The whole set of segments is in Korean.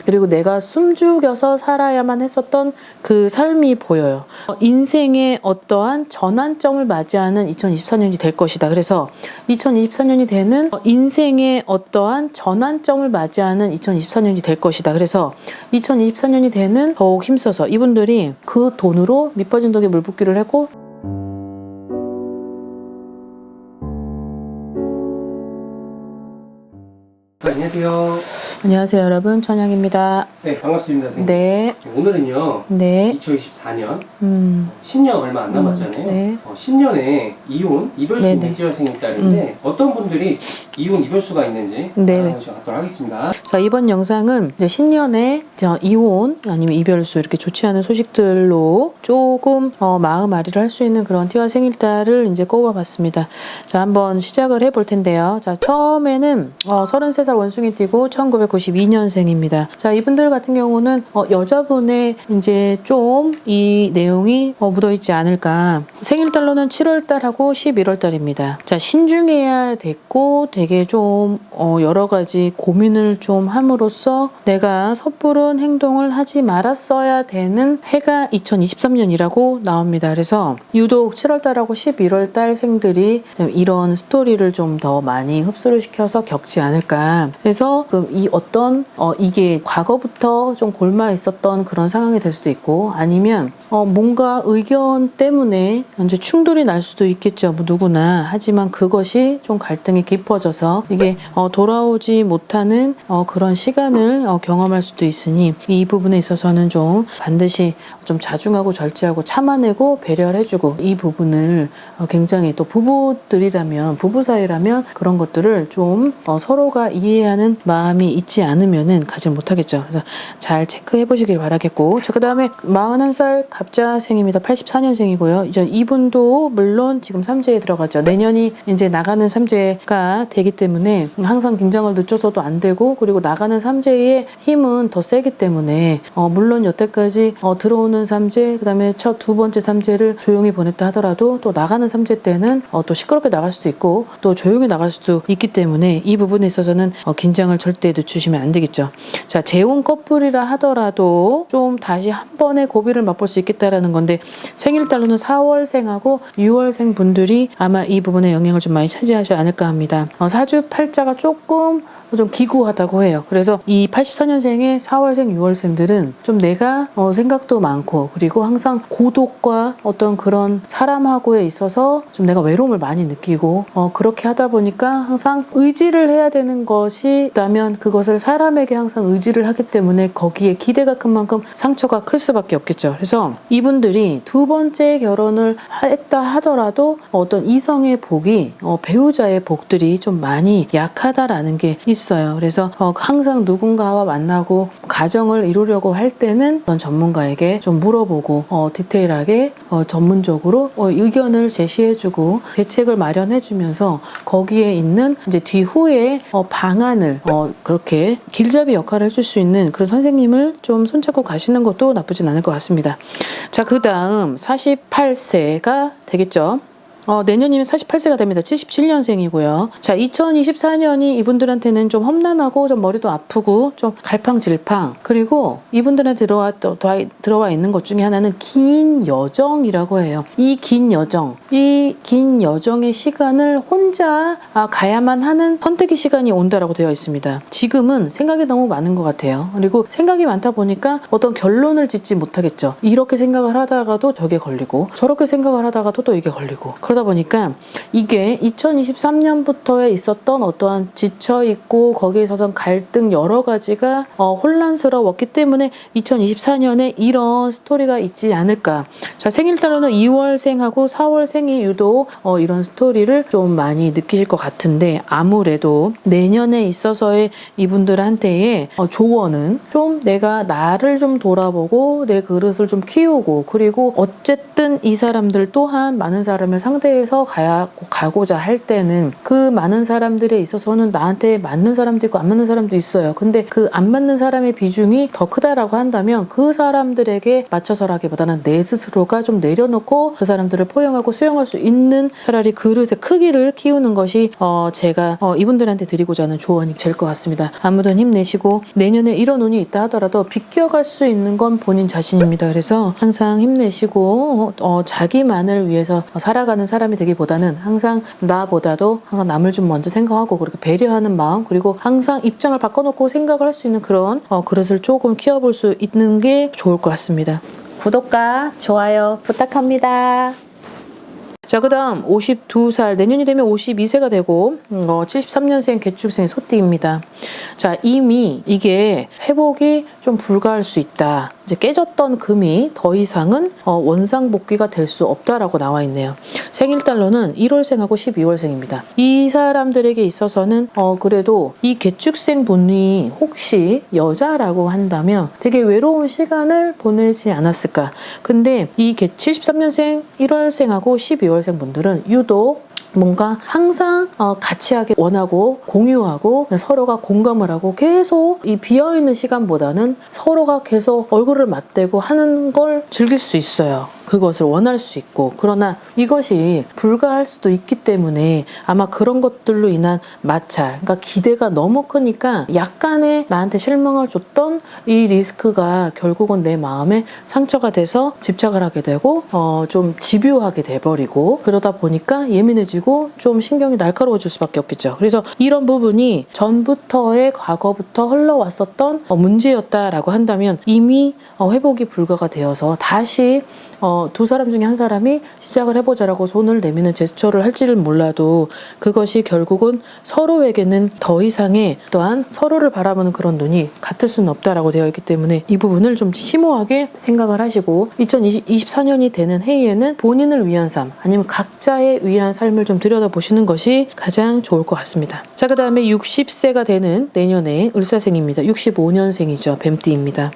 그리고 내가 숨죽여서 살아야만 했었던 그 삶이 보여요. 인생의 어떠한 전환점을 맞이하는 2024년이 될 것이다. 그래서 2024년이 되는 인생의 어떠한 전환점을 맞이하는 2024년이 될 것이다. 그래서 2024년이 되는 더욱 힘써서 이분들이 그 돈으로 밑빠진 독에 물 붓기를 하고 안녕하세요. 안녕하세요 여러분, 천양입니다. 네, 반갑습니다, 선생님. 네. 오늘은요, 네. 2024년 신년 얼마 안 남았잖아요. 네. 신년에 이혼, 이별수 네네. 있는 띠열생일 달인데 어떤 분들이 이혼, 이별수가 있는지 네네. 알아보도록 하겠습니다. 자, 이번 영상은 이제 신년에 이혼 아니면 이별수 이렇게 좋지 않은 소식들로 조금 마음 아리를 할 수 있는 그런 띠와 생일달을 이제 꼽아봤습니다. 자, 한번 시작을 해볼 텐데요. 자, 처음에는 33살 원숭이 띠고 1992년생입니다. 자, 이분들 같은 경우는 여자분의 이제 좀 이 내용이 묻어있지 않을까. 생일달로는 7월달하고 11월달입니다. 자, 신중해야 됐고 되게 좀 여러 가지 고민을 좀 함으로써 내가 섣부른 행동을 하지 말았어야 되는 해가 2023년이라고 나옵니다. 그래서 유독 7월달하고 11월달 생들이 이런 스토리를 좀 더 많이 흡수를 시켜서 겪지 않을까. 그래서 이 어떤 이게 과거부터 좀 골마 있었던 그런 상황이 될 수도 있고, 아니면 뭔가 의견 때문에 이제 충돌이 날 수도 있겠죠. 뭐 누구나. 하지만 그것이 좀 갈등이 깊어져서 이게 돌아오지 못하는 그런 시간을 경험할 수도 있으니 이 부분에 있어서는 좀 반드시 좀 자중하고 절제하고 참아내고 배려를 해주고, 이 부분을 굉장히 또 부부들이라면, 부부 사이라면 그런 것들을 좀 서로가 이해하는 마음이 있지 않으면은 가지 못하겠죠. 그래서 잘 체크해 보시길 바라겠고, 자, 그 다음에 41살 갑자생입니다. 84년생이고요. 이분도 물론 지금 삼재에 들어가죠. 내년이 이제 나가는 삼재가 되기 때문에 항상 긴장을 늦춰서도 안 되고, 그리고 나가는 삼재의 힘은 더 세기 때문에 물론 여태까지 들어오는 삼재, 그 다음에 첫 두 번째 삼재를 조용히 보냈다 하더라도 또 나가는 삼재 때는 또 시끄럽게 나갈 수도 있고 또 조용히 나갈 수도 있기 때문에 이 부분에 있어서는 긴장을 절대 늦추시면 안 되겠죠. 자, 재혼 커플이라 하더라도 좀 다시 한 번의 고비를 맛볼 수 있겠다라는 건데, 생일달로는 4월생하고 6월생 분들이 아마 이 부분에 영향을 좀 많이 차지하지 않을까 합니다. 사주팔자가 조금 좀 기구하다고 해요. 그래서 이 84년생의 4월생, 6월생들은 좀 내가 생각도 많고, 그리고 항상 고독과 어떤 그런 사람하고에 있어서 좀 내가 외로움을 많이 느끼고 그렇게 하다 보니까 항상 의지를 해야 되는 것이 있다면 그것을 사람에게 항상 의지를 하기 때문에 거기에 기대가 큰 만큼 상처가 클 수밖에 없겠죠. 그래서 이분들이 두 번째 결혼을 했다 하더라도 어떤 이성의 복이 배우자의 복들이 좀 많이 약하다라는 게 있어요. 그래서 항상 누군가와 만나고 가정을 이루려고 할 때는 전문가에게 좀 물어보고 디테일하게 전문적으로 의견을 제시해주고 대책을 마련해주면서 거기에 있는 이제 뒤후에 방안을 그렇게 길잡이 역할을 해줄 수 있는 그런 선생님을 좀 손잡고 가시는 것도 나쁘진 않을 것 같습니다. 자, 그 다음 48세가 되겠죠. 내년이면 48세가 됩니다. 77년생이고요. 자, 2024년이 이분들한테는 좀 험난하고 좀 머리도 아프고 좀 갈팡질팡, 그리고 이분들한테 들어와 있는 것 중에 하나는 긴 여정이라고 해요. 이 긴 여정의 시간을 혼자 가야만 하는 선택의 시간이 온다라고 되어 있습니다. 지금은 생각이 너무 많은 것 같아요. 그리고 생각이 많다 보니까 어떤 결론을 짓지 못하겠죠. 이렇게 생각을 하다가도 저게 걸리고, 저렇게 생각을 하다가도 또 이게 걸리고, 그러다 보니까 이게 2023년부터에 있었던 어떠한 지쳐있고 거기에 있어서 갈등 여러 가지가 혼란스러웠기 때문에 2024년에 이런 스토리가 있지 않을까. 자, 생일달로는 2월생하고 4월생이 유독 이런 스토리를 좀 많이 느끼실 것 같은데, 아무래도 내년에 있어서의 이분들한테의 조언은 좀 내가 나를 좀 돌아보고 내 그릇을 좀 키우고, 그리고 어쨌든 이 사람들 또한 많은 사람을 상대에서 가고자 할 때는 그 많은 사람들에 있어서는 나한테 맞는 사람도 있고 안 맞는 사람도 있어요. 근데 그 안 맞는 사람의 비중이 더 크다라고 한다면 그 사람들에게 맞춰서라기보다는 내 스스로가 좀 내려놓고 그 사람들을 포용하고 수용할 수 있는 차라리 그릇의 크기를 키우는 것이 제가 이분들한테 드리고자 하는 조언이 될 것 같습니다. 아무든 힘내시고 내년에 이런 운이 있다 하더라도 비껴갈 수 있는 건 본인 자신입니다. 그래서 항상 힘내시고 자기만을 위해서 살아가는 사람이 되기보다는 항상 나보다도 항상 남을 좀 먼저 생각하고 그렇게 배려하는 마음, 그리고 항상 입장을 바꿔놓고 생각을 할 수 있는 그런 그릇을 조금 키워볼 수 있는 게 좋을 것 같습니다. 구독과 좋아요 부탁합니다. 자, 그 다음 52살, 내년이 되면 52세가 되고 73년생 개축생 소띠입니다. 자, 이미 이게 회복이 좀 불가할 수 있다. 이제 깨졌던 금이 더 이상은 원상복귀가 될 수 없다라고 나와 있네요. 생일달로는 1월생하고 12월생입니다. 이 사람들에게 있어서는 그래도 이 개축생 분이 혹시 여자라고 한다면 되게 외로운 시간을 보내지 않았을까. 근데 이 73년생 1월생하고 12월생 분들은 유독 뭔가 항상 같이 하기 원하고 공유하고 서로가 공감을 하고 계속 이 비어있는 시간보다는 서로가 계속 얼굴을 맞대고 하는 걸 즐길 수 있어요. 그것을 원할 수 있고, 그러나 이것이 불가할 수도 있기 때문에 아마 그런 것들로 인한 마찰, 그러니까 기대가 너무 크니까 약간의 나한테 실망을 줬던 이 리스크가 결국은 내 마음에 상처가 돼서 집착을 하게 되고 좀 집요하게 돼버리고, 그러다 보니까 예민해지고 좀 신경이 날카로워질 수밖에 없겠죠. 그래서 이런 부분이 전부터의 과거부터 흘러왔었던 문제였다라고 한다면 이미 회복이 불가가 되어서 다시 두 사람 중에 한 사람이 시작을 해보자라고 손을 내미는 제스처를 할지를 몰라도 그것이 결국은 서로에게는 더 이상의 또한 서로를 바라보는 그런 눈이 같을 수는 없다라고 되어 있기 때문에 이 부분을 좀 심오하게 생각을 하시고 2024년이 되는 해에는 본인을 위한 삶 아니면 각자의 위한 삶을 좀 들여다보시는 것이 가장 좋을 것 같습니다. 자, 그 다음에 60세가 되는 내년에 을사생입니다. 65년생이죠. 뱀띠입니다.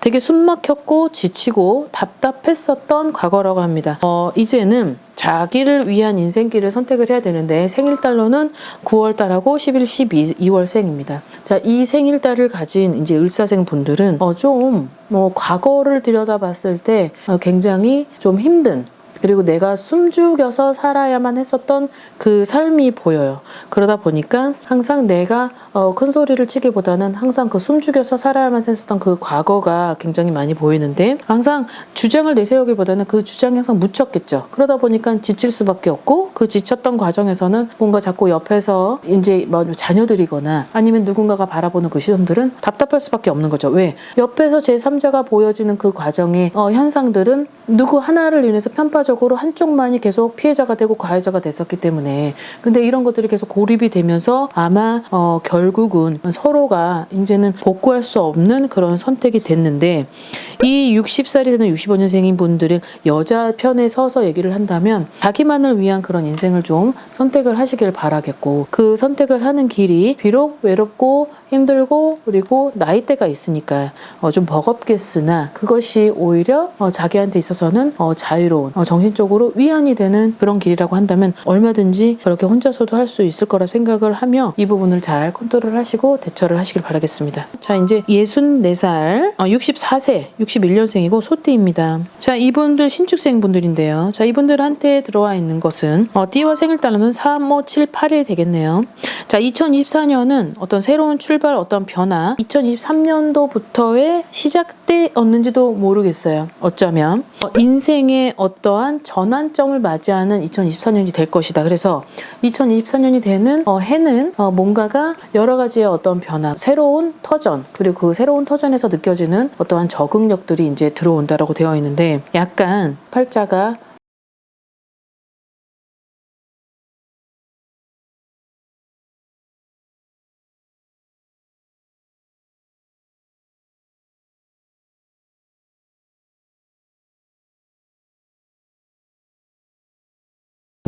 되게 숨막혔고 지치고 답답했었던 과거라고 합니다. 이제는 자기를 위한 인생길을 선택을 해야 되는데 생일달로는 9월달하고 11, 12, 2월생입니다. 자, 이 생일달을 가진 이제 을사생 분들은 좀 과거를 들여다봤을 때 굉장히 좀 힘든, 그리고 내가 숨죽여서 살아야만 했었던 그 삶이 보여요. 그러다 보니까 항상 내가 큰 소리를 치기보다는 항상 그 숨죽여서 살아야만 했었던 그 과거가 굉장히 많이 보이는데 항상 주장을 내세우기보다는 그 주장이 항상 묻혔겠죠. 그러다 보니까 지칠 수밖에 없고 그 지쳤던 과정에서는 뭔가 자꾸 옆에서 이제 뭐 자녀들이거나 아니면 누군가가 바라보는 그 시선들은 답답할 수밖에 없는 거죠. 왜? 옆에서 제3자가 보여지는 그 과정의 현상들은 누구 하나를 인해서 편파적으로 한쪽만이 계속 피해자가 되고 가해자가 됐었기 때문에, 근데 이런 것들이 계속 고립이 되면서 아마 결국은 서로가 이제는 복구할 수 없는 그런 선택이 됐는데, 이 60살이 되는 65년생인 분들은 여자 편에 서서 얘기를 한다면 자기만을 위한 그런 인생을 좀 선택을 하시길 바라겠고, 그 선택을 하는 길이 비록 외롭고 힘들고 그리고 나이대가 있으니까 좀 버겁겠으나 그것이 오히려 자기한테 있어서는 자유로운 정신적으로 위안이 되는 그런 길이라고 한다면 얼마든지 그렇게 혼자서도 할 수 있을 거라 생각을 하며 이 부분을 잘 컨트롤 하시고 대처를 하시길 바라겠습니다. 자, 이제 64살 64세 61년생이고 소띠입니다. 자, 이분들 신축생 분들인데요. 자, 이분들한테 들어와 있는 것은 띠와 생일달로는 3, 5, 7, 8이 되겠네요. 자, 2024년은 어떤 새로운 출발, 어떤 변화, 2023년도부터의 시작되었는지도 모르겠어요. 어쩌면 인생의 어떠한 전환점을 맞이하는 2024년이 될 것이다. 그래서 2024년이 되는 해는 뭔가가 여러 가지의 어떤 변화, 새로운 터전, 그리고 그 새로운 터전에서 느껴지는 어떠한 적응력들이 이제 들어온다라고 되어 있는데, 약간 팔자가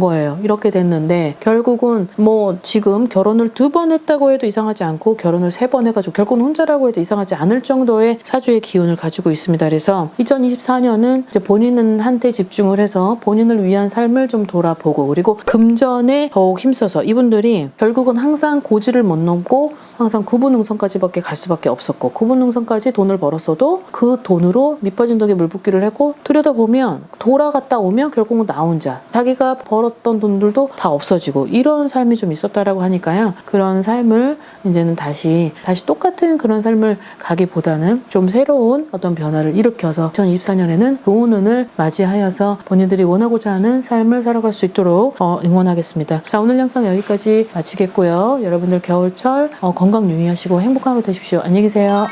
거예요. 이렇게 됐는데 결국은 뭐 지금 결혼을 2번 했다고 해도 이상하지 않고 결혼을 3번 해가지고 결국은 혼자라고 해도 이상하지 않을 정도의 사주의 기운을 가지고 있습니다. 그래서 2024년은 이제 본인은 한테 집중을 해서 본인을 위한 삶을 좀 돌아보고 그리고 금전에 더욱 힘써서 이분들이 결국은 항상 고지를 못 넘고 항상 구분응선까지밖에 갈 수밖에 없었고 구분응선까지 돈을 벌었어도 그 돈으로 밑빠진 덕에 물붓기를 하고 들여다보면 돌아갔다 오면 결국은 나 혼자 자기가 벌었던 돈들도 다 없어지고 이런 삶이 좀 있었다라고 하니까요. 그런 삶을 이제는 다시 똑같은 그런 삶을 가기보다는 좀 새로운 어떤 변화를 일으켜서 2024년에는 좋은 운을 맞이하여서 본인들이 원하고자 하는 삶을 살아갈 수 있도록 응원하겠습니다. 자, 오늘 영상 여기까지 마치겠고요. 여러분들 겨울철 건강 유의하시고 행복한 하루 되십시오. 안녕히 계세요.